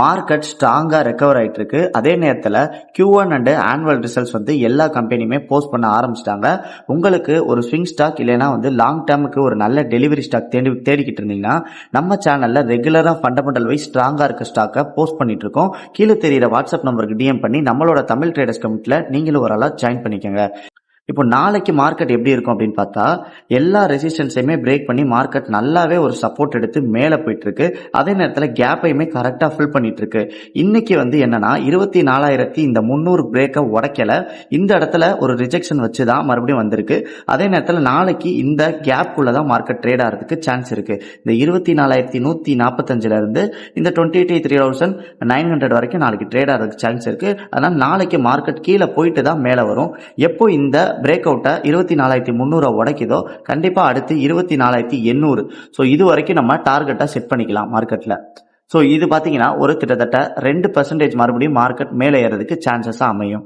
Market ஸ்ட்ராங்கா recover ஆயிட்டு இருக்கு. அதே நேரத்தில் Q1 அண்ட் ஆனுவல் ரிசல்ட்ஸ் எல்லா கம்பெனியுமே போஸ்ட் பண்ண ஆரம்பிச்சிட்டாங்க. உங்களுக்கு ஒரு ஸ்விங் ஸ்டாக் இல்லைன்னா லாங் டேர்முக்கு ஒரு நல்ல டெலிவரி ஸ்டாக் தேடிக்கிட்டு இருந்தீங்கன்னா நம்ம சேனல்ல ரெகுலரா ஃபண்டமெண்டல் வைஸ் ஸ்ட்ராங்கா இருக்க ஸ்டாக்கை போஸ்ட் பண்ணிட்டு இருக்கோம். கீழே தெரியுற வாட்ஸ்அப் நம்பருக்கு DM பண்ணி நம்மளோட தமிழ் ட்ரேடர்ஸ் கமிட்டில நீங்களும் ஒரு ஆளா ஜாயின் பண்ணிக்கோங்க. இப்போ நாளைக்கு மார்க்கெட் எப்படி இருக்கும் அப்படின்னு பார்த்தா எல்லா ரெசிஸ்டன்ஸையுமே பிரேக் பண்ணி மார்க்கெட் நல்லாவே ஒரு சப்போர்ட் எடுத்து மேலே போயிட்டு இருக்கு. அதே நேரத்தில் கேப்பையுமே கரெக்டாக ஃபில் பண்ணிட்டு இருக்கு. இன்னைக்கு என்னன்னா 24,000 இந்த 300 பிரேக்கை உடைக்கல. இந்த இடத்துல ஒரு ரிஜெக்ஷன் வச்சு தான் மறுபடியும் வந்திருக்கு. அதே நேரத்தில் நாளைக்கு இந்த கேப்புக்குள்ள தான் மார்க்கெட் ட்ரேட் ஆகிறதுக்கு சான்ஸ் இருக்கு. இந்த 24,145 இருந்து இந்த 23,900 வரைக்கும் நாளைக்கு ட்ரேட் ஆகிறதுக்கு சான்ஸ் இருக்கு. அதனால நாளைக்கு மார்க்கெட் கீழே போயிட்டு தான் மேலே வரும். எப்போ இந்த பிரேக் அவுட்டை 24,300 உடைக்குதோ கண்டிப்பா அடுத்து 24,800. ஸோ இது வரைக்கும் நம்ம டார்கெட்டை செட் பண்ணிக்கலாம் மார்க்கெட்ல. ஸோ இது பாத்தீங்கன்னா ஒரு கிட்டத்தட்ட 2% மறுபடியும் மார்க்கெட் மேலே ஏறதுக்கு சான்சஸா அமையும்.